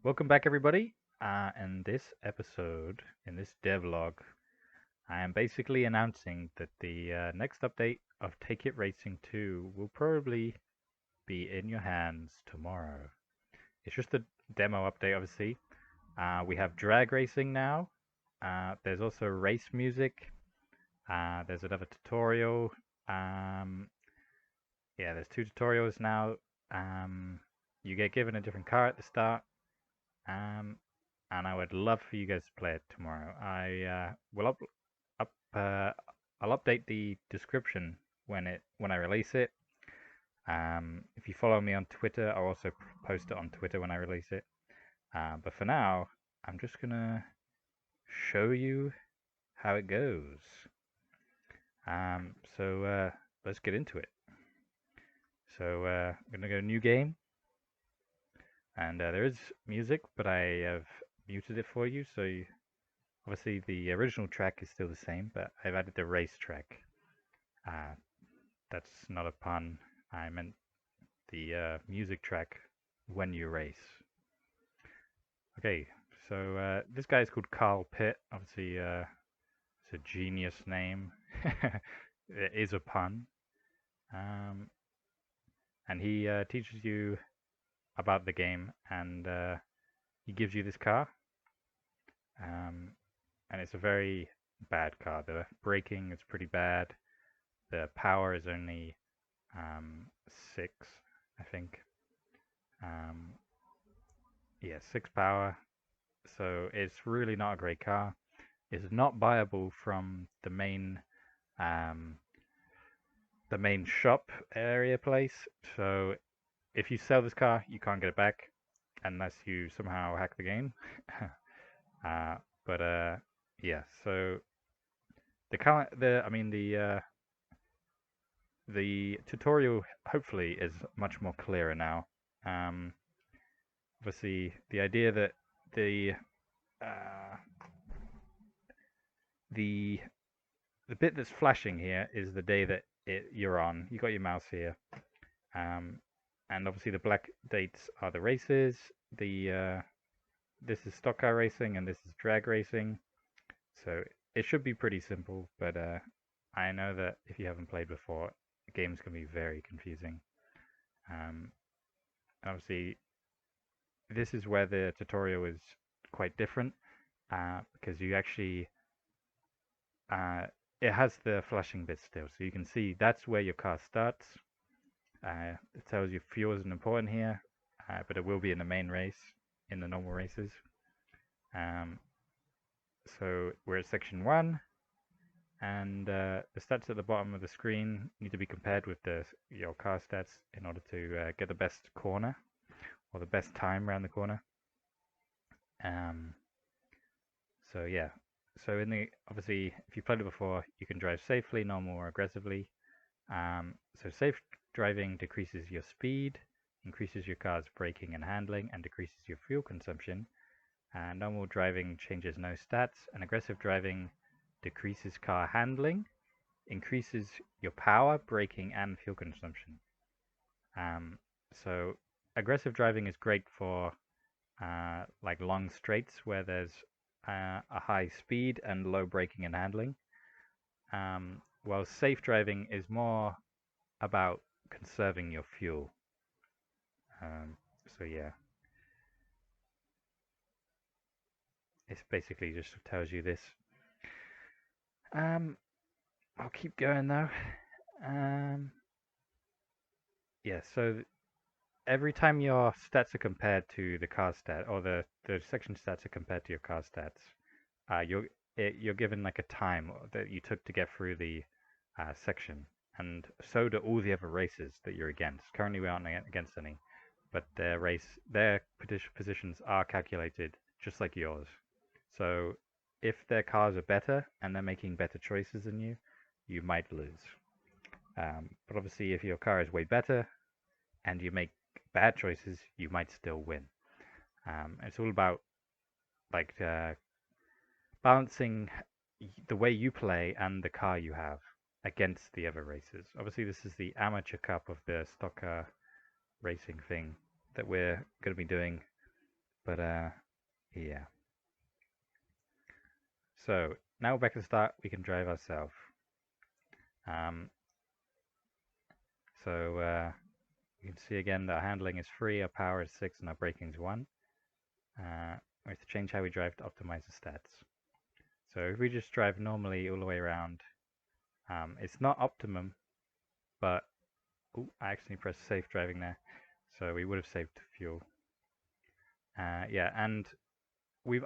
Welcome back, everybody. In this episode, in this devlog, I am basically announcing that the next update of Take It Racing 2 will probably be in your hands tomorrow. It's just a demo update, obviously. We have drag racing now. There's also race music. There's another tutorial. Um, yeah, there's two tutorials now. You get given a different car at the start. Um, and I would love for you guys to play it tomorrow. I will up I'll update the description when I release it. If you follow me on Twitter, I'll also post it on Twitter when I release it. But for now, I'm just gonna show you how it goes. So let's get into it. So I'm gonna go new game, and there is music, but I have muted it for you, so obviously, the original track is still the same, but I've added the race track. Uh, that's not a pun. I meant the music track when you race. Okay, so this guy is called Carl Pitt. Obviously, it's a genius name. It is a pun. Um, and he teaches you about the game, and he gives you this car. Um, and it's a very bad car. The braking is pretty bad. The power is only 6, I think. Um, yeah, 6 power. So it's really not a great car. It's not buyable from um, the main shop area place. So if you sell this car, you can't get it back unless you somehow hack the game. uh, but yeah. So the tutorial hopefully is much more clearer now. Um, Obviously, the idea that the uh, the the bit that's flashing here is the day that you're on. You got your mouse here, um, and obviously the black dates are the races. The This is stock car racing and this is drag racing, so it should be pretty simple. But I know that if you haven't played before, the game's gonna be very confusing. Um, Obviously, this is where the tutorial is quite different because you actually uh, it has the flashing bit still, so you can see that's where your car starts. It tells you fuel isn't important here, but it will be in the main race, in the normal races. Um, so we're at section 1, and the stats at the bottom of the screen need to be compared with your car stats in order to get the best corner or the best time around the corner. Um, so yeah, so obviously if you played it before, you can drive safely, normal, or aggressively. So safe driving decreases your speed, increases your car's braking and handling, and decreases your fuel consumption. Normal driving changes no stats, and aggressive driving decreases car handling, increases your power, braking, and fuel consumption. So aggressive driving is great for like long straights where there's a high speed and low braking and handling. While safe driving is more about conserving your fuel. So yeah, it's basically just tells you this. Um, I'll keep going though. Um, yeah, so every time your stats are compared to the car stat, or the section stats are compared to your car stats, you're given like a time that you took to get through the section, and so do all the other races that you're against. Currently, we aren't against any, but their positions are calculated just like yours. So if their cars are better and they're making better choices than you might lose. But obviously, if your car is way better and you make bad choices, you might still win. It's all about like balancing the way you play and the car you have against the other races. Obviously, this is the amateur cup of the stock car racing thing that we're going to be doing. But yeah. So now back to the start, we can drive ourselves. Um, so you can see again that our handling is 3, our power is 6, and our braking is 1. We have to change how we drive to optimize the stats. So if we just drive normally all the way around, it's not optimum, but ooh, I actually pressed safe driving there, so we would have saved fuel. Yeah, and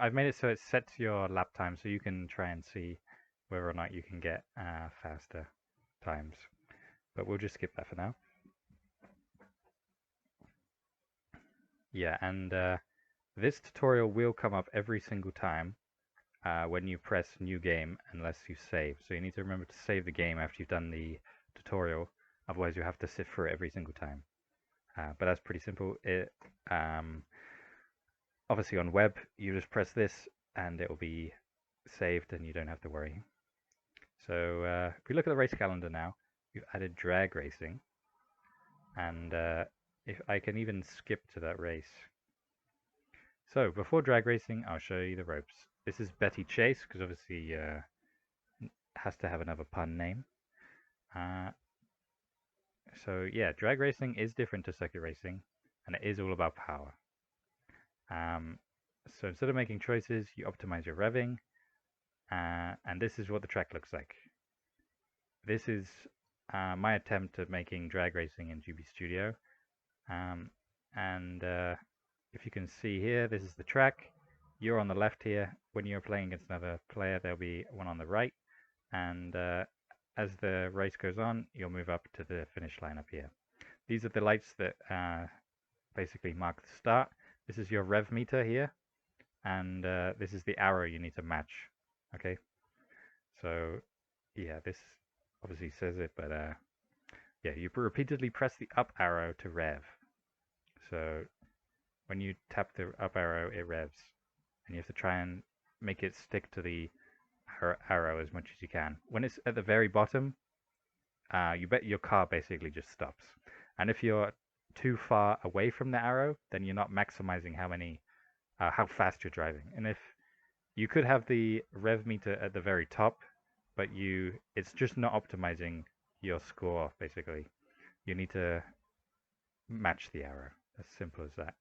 I've made it so it's set to your lap time, so you can try and see whether or not you can get faster times. But we'll just skip that for now. Yeah, and this tutorial will come up every single time when you press new game, unless you save. So you need to remember to save the game after you've done the tutorial, otherwise you have to sit through it every single time. But that's pretty simple. Obviously on web, you just press this and it will be saved and you don't have to worry. So if we look at the race calendar now, we've added drag racing, and if I can even skip to that race. So before drag racing, I'll show you the ropes. This is Betty Chase, because obviously has to have another pun name. So yeah, drag racing is different to circuit racing, and it is all about power. So instead of making choices, you optimize your revving, and this is what the track looks like. This is my attempt at making drag racing in GB Studio. And if you can see here, this is the track. You're on the left here. When you're playing against another player, there'll be one on the right. And as the race goes on, you'll move up to the finish line up here. These are the lights that basically mark the start. This is your Rev Meter here. And this is the arrow you need to match. Okay. So yeah, this obviously says it, but yeah, you repeatedly press the up arrow to rev. So when you tap the up arrow, it revs, and you have to try and make it stick to the arrow as much as you can. When it's at the very bottom, you bet your car basically just stops. And if you're too far away from the arrow, then you're not maximizing how fast you're driving. And if you could have the rev meter at the very top, but it's just not optimizing your score, basically. You need to match the arrow, as simple as that.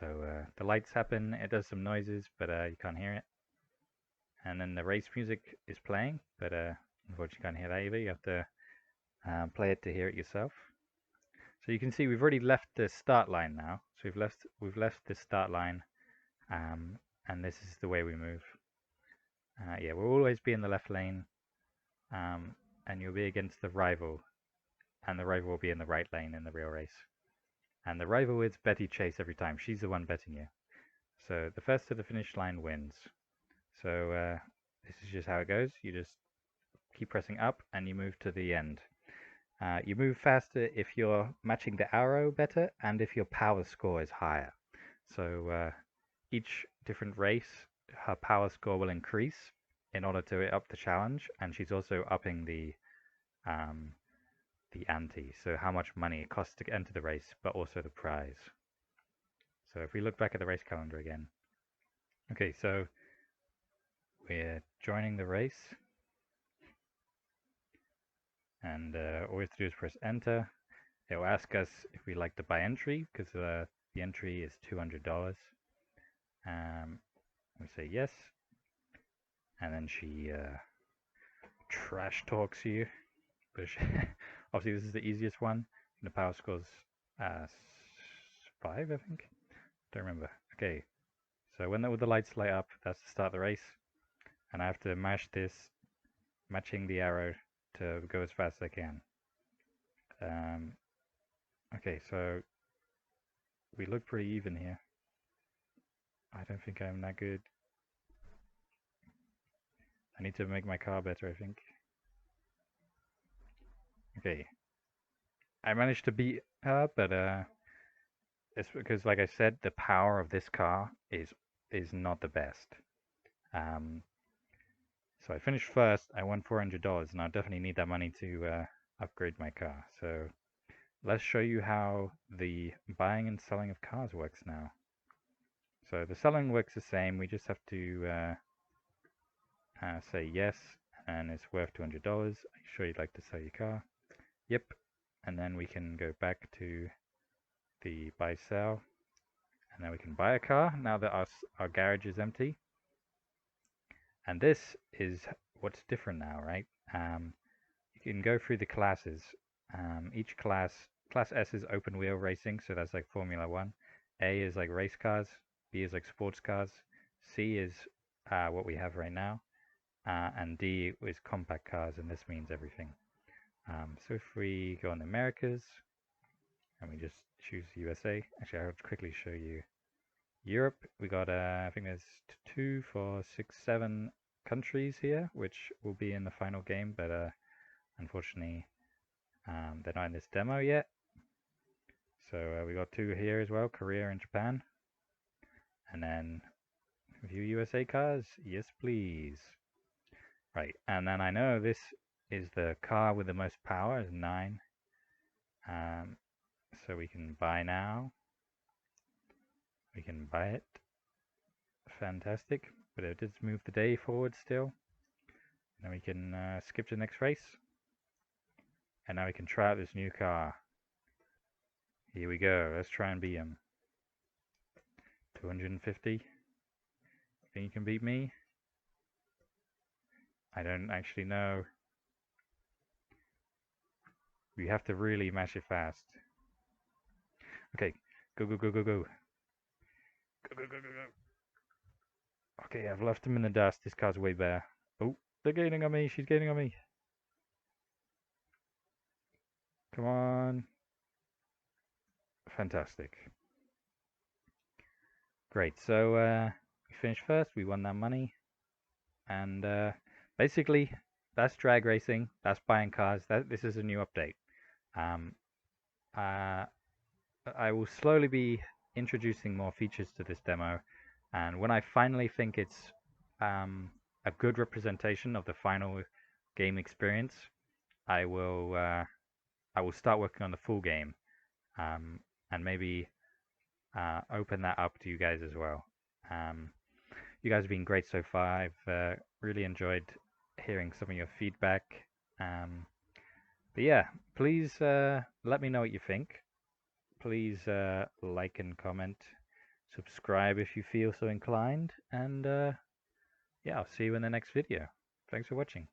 So the lights happen, it does some noises, but you can't hear it. And then the race music is playing, but unfortunately you can't hear that either. You have to play it to hear it yourself. So you can see we've already left the start line now. So we've left the start line, and this is the way we move. Yeah, we'll always be in the left lane, and you'll be against the rival, and the rival will be in the right lane in the real race. And the rival is Betty Chase every time. She's the one betting you. So the first to the finish line wins. So this is just how it goes. You just keep pressing up and you move to the end. You move faster if you're matching the arrow better and if your power score is higher. So each different race, her power score will increase in order to up the challenge, and she's also upping the ante, so how much money it costs to enter the race, but also the prize. So if we look back at the race calendar again. Okay, so we're joining the race, and all we have to do is press enter. It will ask us if we like to buy entry, because the entry is $200. We say yes, and then she trash talks you. But obviously this is the easiest one. The power score's 5, I think. Don't remember. Okay, so when all the lights light up, that's to start the race, and I have to mash this, matching the arrow to go as fast as I can. Okay, so we look pretty even here. I don't think I'm that good. I need to make my car better, I think. Okay. I managed to beat her, but it's because, like I said, the power of this car is not the best. So I finished first. I won $400, and I definitely need that money to upgrade my car. So let's show you how the buying and selling of cars works now. So the selling works the same. We just have to say yes, and it's worth $200. Are you sure you'd like to sell your car? Yep. And then we can go back to the buy sell, and then we can buy a car now that our garage is empty. And this is what's different now, right? You can go through the classes. Each class S is open wheel racing, so that's like Formula One. A is like race cars. B is like sports cars. C is what we have right now. And D is compact cars, and this means everything. So if we go on the Americas, and we just choose USA, actually I'll quickly show you Europe. We got, I think there's 2, 4, 6, 7 countries here, which will be in the final game, but unfortunately they're not in this demo yet. So we got 2 here as well, Korea and Japan. And then view USA cars, yes please. Right, and then I know this is the car with the most power, is 9. So we can buy now. We can buy it. Fantastic, but it did move the day forward still. Then we can skip to the next race. And now we can try out this new car. Here we go, let's try and beat him. 250. Think you can beat me? I don't actually know. We have to really mash it fast. Okay, go, go, go, go, go. Go, go, go, go, go. Okay, I've left him in the dust. This car's way better. Oh, they're gaining on me. She's gaining on me. Come on. Fantastic. Great. So we finished first. We won that money. And basically, that's drag racing. That's buying cars. This is a new update. I will slowly be introducing more features to this demo. And when I finally think it's a good representation of the final game experience, I will start working on the full game, and maybe open that up to you guys as well. You guys have been great so far. I've really enjoyed hearing some of your feedback. But yeah, please let me know what you think. Please like and comment. Subscribe if you feel so inclined. And yeah, I'll see you in the next video. Thanks for watching.